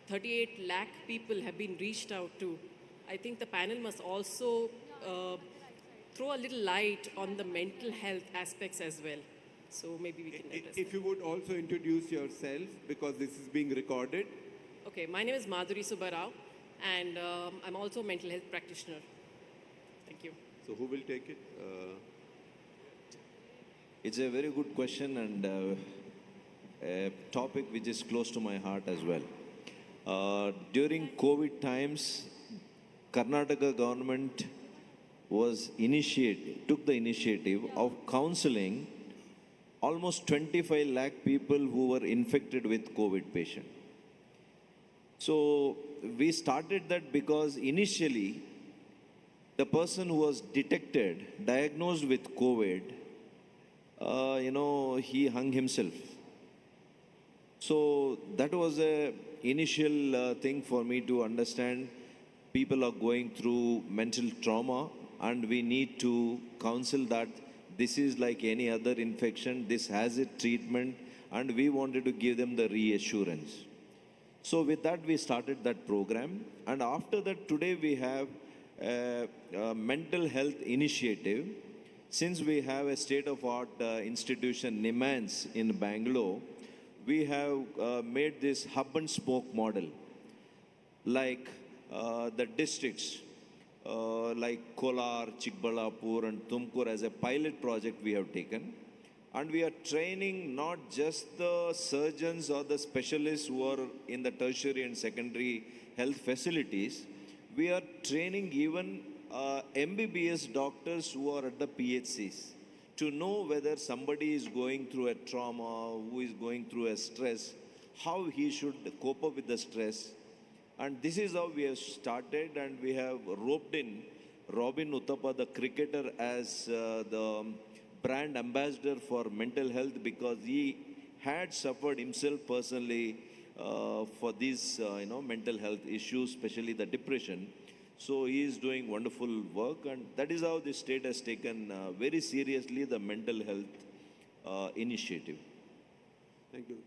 38 lakh people have been reached out to. I think the panel must also throw a little light on the mental health aspects as well. So maybe we can address If that. you would also introduce yourself, because this is being recorded. Okay, my name is Madhuri Subbarao, and I'm also a mental health practitioner. Thank you. So who will take it? It's a very good question and a topic which is close to my heart as well. During COVID times, Karnataka government took the initiative of counseling almost 25 lakh people who were infected with COVID patient. So we started that because initially the person who was detected, diagnosed with COVID, he hung himself. So that was a initial thing for me to understand. People are going through mental trauma and we need to counsel that this is like any other infection, this has a treatment, and we wanted to give them the reassurance. So with that, we started that program. And after that, today we have a mental health initiative. Since we have a state-of-art institution, NIMANS, in Bangalore, we have made this hub and spoke model. Like the districts, like Kolar, Chikbalapur and Tumkur as a pilot project we have taken. And we are training not just the surgeons or the specialists who are in the tertiary and secondary health facilities. We are training even MBBS doctors who are at the PHCs to know whether somebody is going through a trauma, who is going through a stress, how he should cope up with the stress. And this is how we have started, and we have roped in Robin Uthappa, the cricketer, as the brand ambassador for mental health because he had suffered himself personally for these mental health issues, especially the depression. So he is doing wonderful work, and that is how the state has taken very seriously the mental health initiative. Thank you.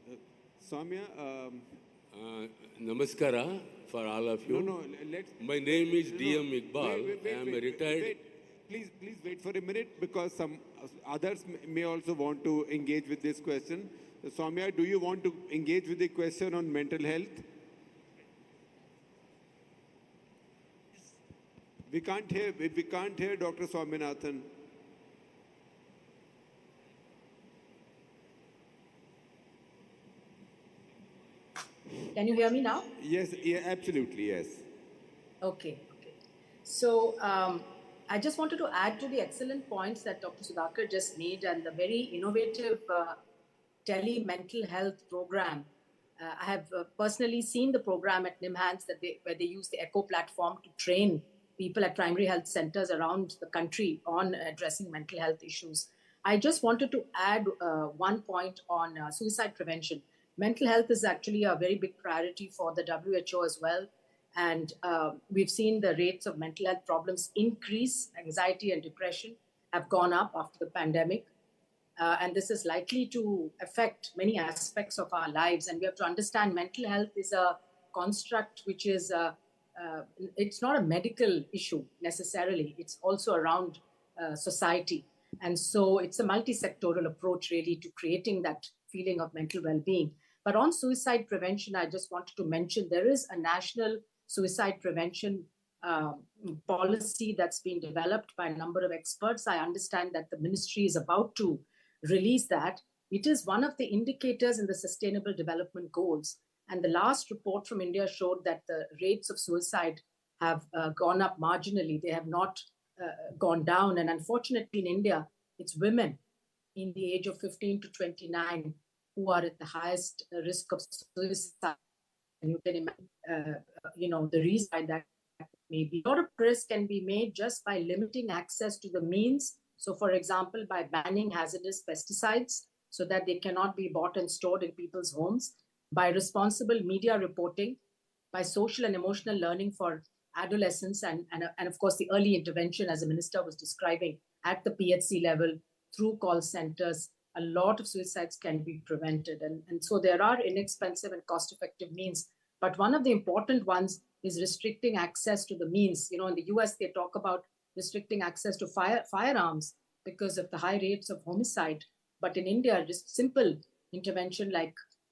Soumya, Namaskara for all of you. My name is D.M. Iqbal. I am a retired... Please wait for a minute because some others may also want to engage with this question. So, Soumya, do you want to engage with the question on mental health? We can't hear Dr. Swaminathan. Can you hear me now? Yes, yeah, absolutely, yes. Okay. So I just wanted to add to the excellent points that Dr. Sudhakar just made and the very innovative tele-mental health program. I have personally seen the program at NIMHANS where they use the ECHO platform to train people at primary health centers around the country on addressing mental health issues. I just wanted to add one point on suicide prevention. Mental health is actually a very big priority for the WHO as well. And we've seen the rates of mental health problems increase. Anxiety and depression have gone up after the pandemic. And this is likely to affect many aspects of our lives. And we have to understand mental health is a construct which is, it's not a medical issue necessarily. It's also around society. And so it's a multi-sectoral approach really to creating that feeling of mental well-being. But on suicide prevention, I just wanted to mention there is a national suicide prevention policy that's been developed by a number of experts. I understand that the ministry is about to release that. It is one of the indicators in the Sustainable Development Goals. And the last report from India showed that the rates of suicide have gone up marginally. They have not gone down. And unfortunately in India, it's women in the age of 15 to 29 who are at the highest risk of suicide. And you can imagine, the reason that may be. A lot of progress can be made just by limiting access to the means. So, for example, by banning hazardous pesticides so that they cannot be bought and stored in people's homes, by responsible media reporting, by social and emotional learning for adolescents, and of course, the early intervention, as the minister was describing, at the PHC level, through call centers. A lot of suicides can be prevented. And so there are inexpensive and cost-effective means. But one of the important ones is restricting access to the means. In the US, they talk about restricting access to firearms because of the high rates of homicide. But in India, just simple intervention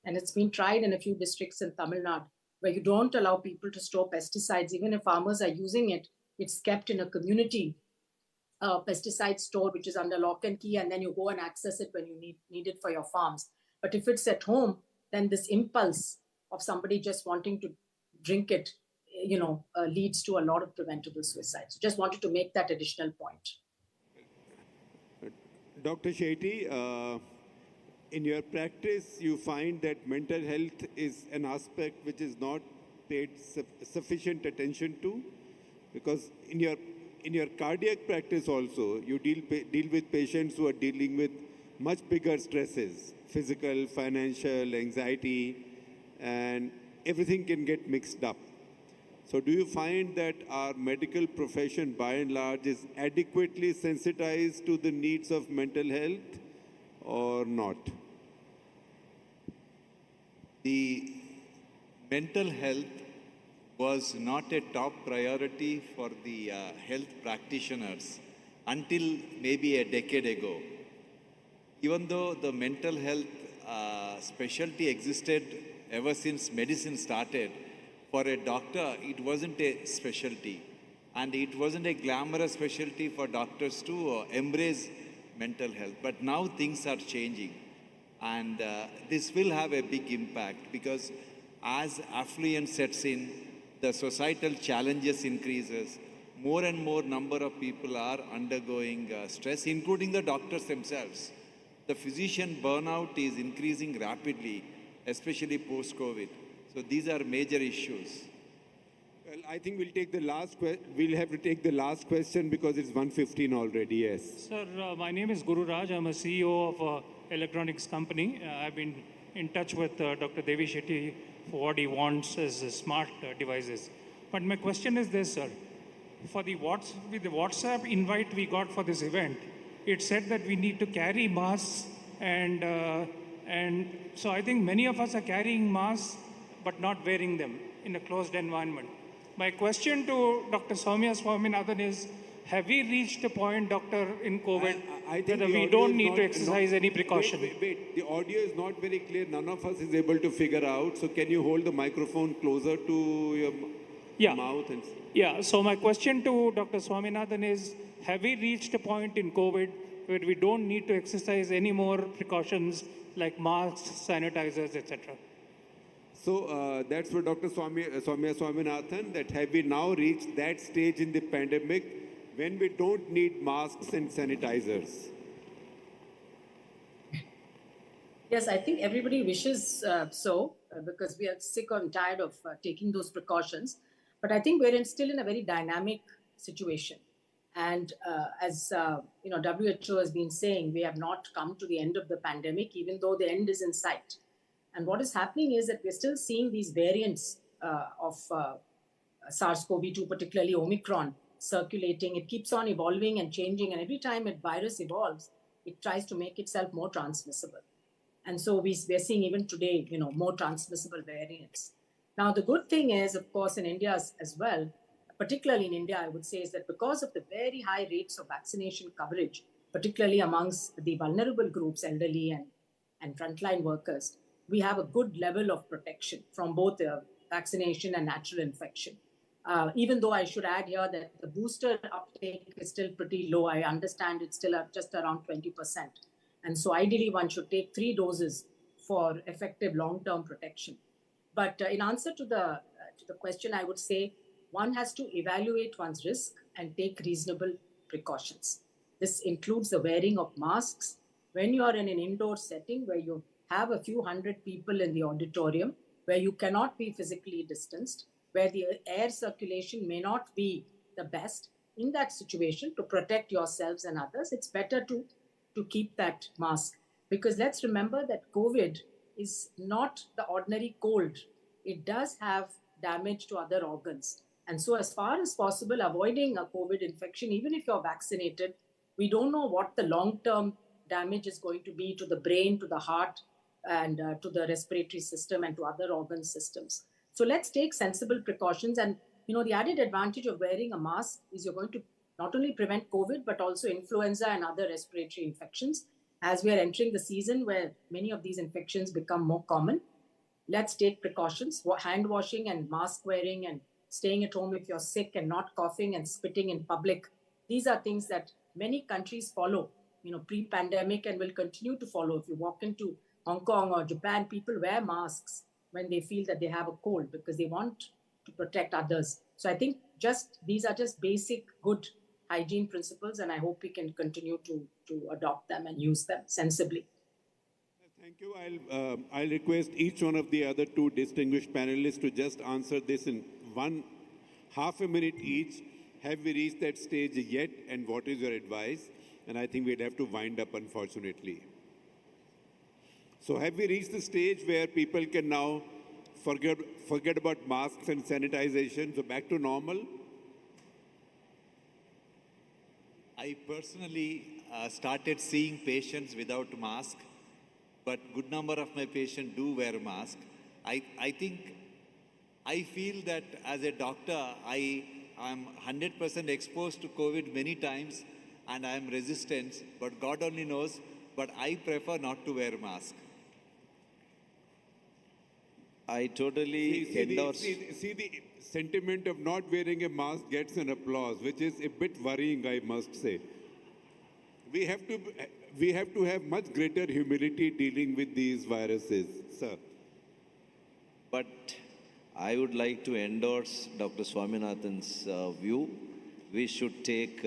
and it's been tried in a few districts in Tamil Nadu, where you don't allow people to store pesticides. Even if farmers are using it, it's kept in a community pesticide store, which is under lock and key, and then you go and access it when you need it for your farms. But if it's at home, then this impulse of somebody just wanting to drink it, leads to a lot of preventable suicides. Just wanted to make that additional point. Dr. Shetty, in your practice, you find that mental health is an aspect which is not paid sufficient attention to? Because in your cardiac practice also, you deal with patients who are dealing with much bigger stresses, physical, financial, anxiety, and everything can get mixed up. So do you find that our medical profession, by and large, is adequately sensitized to the needs of mental health or not? The mental health was not a top priority for the health practitioners until maybe a decade ago. Even though the mental health specialty existed ever since medicine started, for a doctor, it wasn't a specialty. And it wasn't a glamorous specialty for doctors to embrace mental health. But now things are changing. And this will have a big impact because as affluence sets in, the societal challenges increases, more and more number of people are undergoing stress, including the doctors themselves. The physician burnout is increasing rapidly, especially post-COVID. So these are major issues. Well, I think we'll take the last we'll have to take the last question because it's 1:15 already. Yes. Sir, my name is Guru Raj. I'm a CEO of an electronics company. I've been in touch with Dr. Devi Shetty for what he wants as smart devices. But my question is this, sir. With the WhatsApp invite we got for this event, it said that we need to carry masks and so I think many of us are carrying masks but not wearing them in a closed environment. My question to Dr. Soumya Swaminathan is, have we reached a point, doctor, in COVID, that we don't need to exercise any precaution? Wait. The audio is not very clear. None of us is able to figure out. So can you hold the microphone closer to your mouth? Yeah, so my question to Dr. Swaminathan is, have we reached a point in COVID where we don't need to exercise any more precautions like masks, sanitizers, etc.? So that's for Dr. Soumya Swaminathan, that have we now reached that stage in the pandemic when we don't need masks and sanitizers? Yes, I think everybody wishes because we are sick and tired of taking those precautions. But I think we're still in a very dynamic situation. And as WHO has been saying, we have not come to the end of the pandemic, even though the end is in sight. And what is happening is that we're still seeing these variants of SARS-CoV-2, particularly Omicron, circulating. It keeps on evolving and changing. And every time a virus evolves, it tries to make itself more transmissible. And so we're seeing even today, more transmissible variants. Now, the good thing is, of course, in India as well, particularly in India, I would say, is that because of the very high rates of vaccination coverage, particularly amongst the vulnerable groups, elderly and frontline workers, we have a good level of protection from both vaccination and natural infection. Even though I should add here that the booster uptake is still pretty low. I understand it's still at just around 20%. And so ideally, one should take 3 doses for effective long-term protection. But in answer to the question, I would say one has to evaluate one's risk and take reasonable precautions. This includes the wearing of masks when you are in an indoor setting where you have a few hundred people in the auditorium, where you cannot be physically distanced, where the air circulation may not be the best. In that situation, to protect yourselves and others, it's better to keep that mask. Because let's remember that COVID is not the ordinary cold. It does have damage to other organs. And so as far as possible, avoiding a COVID infection, even if you're vaccinated, we don't know what the long-term damage is going to be to the brain, to the heart, and to the respiratory system and to other organ systems. So let's take sensible precautions. And, the added advantage of wearing a mask is you're going to not only prevent COVID, but also influenza and other respiratory infections. As we are entering the season where many of these infections become more common, let's take precautions. Hand washing and mask wearing and staying at home if you're sick and not coughing and spitting in public. These are things that many countries follow, pre-pandemic and will continue to follow. If you walk into Hong Kong or Japan, people wear masks when they feel that they have a cold because they want to protect others. So I think these are just basic good hygiene principles, and I hope we can continue to adopt them and use them sensibly. Thank you. I'll request each one of the other two distinguished panelists to just answer this in half a minute each. Have we reached that stage yet, and what is your advice? And I think we'd have to wind up, unfortunately. So have we reached the stage where people can now forget about masks and sanitization, so back to normal? I personally started seeing patients without mask, but good number of my patients do wear mask. I feel that as a doctor, I am 100% exposed to COVID many times, and I am resistant, but God only knows, but I prefer not to wear mask. I totally endorse. See the sentiment of not wearing a mask gets an applause, which is a bit worrying, I must say. We have to have much greater humility dealing with these viruses, sir. But I would like to endorse Dr. Swaminathan's view. We should take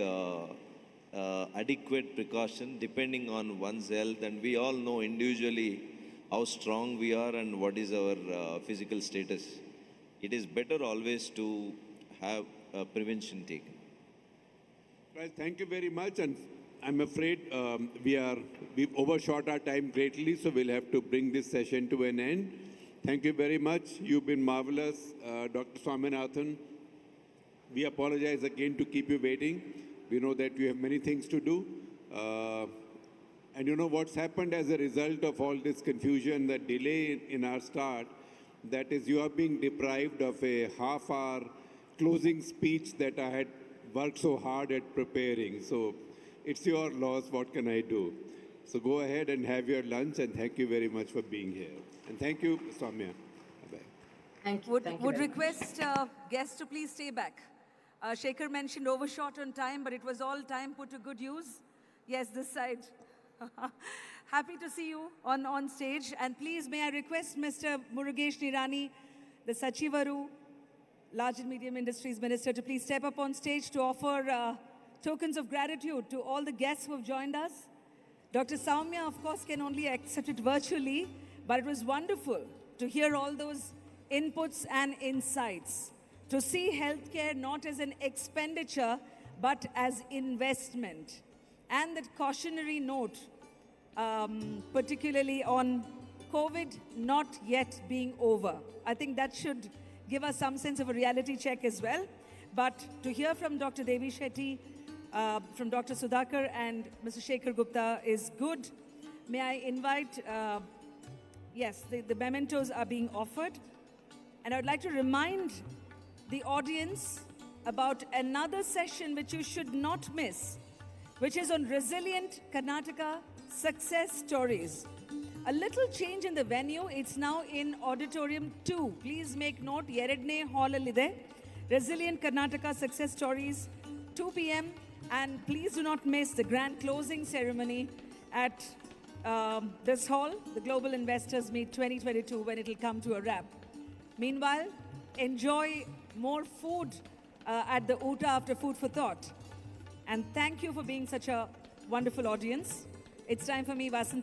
adequate precaution depending on one's health, and we all know individually how strong we are and what is our physical status. It is better always to have prevention taken. Well, thank you very much, and I'm afraid we've overshot our time greatly, so we'll have to bring this session to an end. Thank you very much. You've been marvelous, Dr. Swaminathan. We apologize again to keep you waiting. We know that you have many things to do. And you know what's happened as a result of all this confusion, the delay in our start, that is you are being deprived of a half-hour closing speech that I had worked so hard at preparing. So it's your loss, what can I do? So go ahead and have your lunch, and thank you very much for being here. And thank you, Soumya. Bye-bye. Thank you. Would request guests to please stay back. Shekhar mentioned overshot on time, but it was all time put to good use. Yes, this side. Happy to see you on stage. And please, may I request Mr. Murugesh Nirani, the Sachivaru, Large and Medium Industries Minister, to please step up on stage to offer tokens of gratitude to all the guests who have joined us. Dr. Soumya, of course, can only accept it virtually, but it was wonderful to hear all those inputs and insights, to see healthcare not as an expenditure, but as investment. And that cautionary note, particularly on COVID not yet being over. I think that should give us some sense of a reality check as well. But to hear from Dr. Devi Shetty, from Dr. Sudhakar and Mr. Shekhar Gupta is good. May I invite, yes, the mementos are being offered. And I would like to remind the audience about another session which you should not miss, which is on Resilient Karnataka Success Stories. A little change in the venue. It's now in Auditorium 2. Please make note, Yeredne Hall alide. Resilient Karnataka Success Stories, 2 p.m. And please do not miss the grand closing ceremony at this hall, the Global Investors Meet 2022, when it will come to a wrap. Meanwhile, enjoy more food at the Uta after Food for Thought. And thank you for being such a wonderful audience. It's time for me, Vasanthi.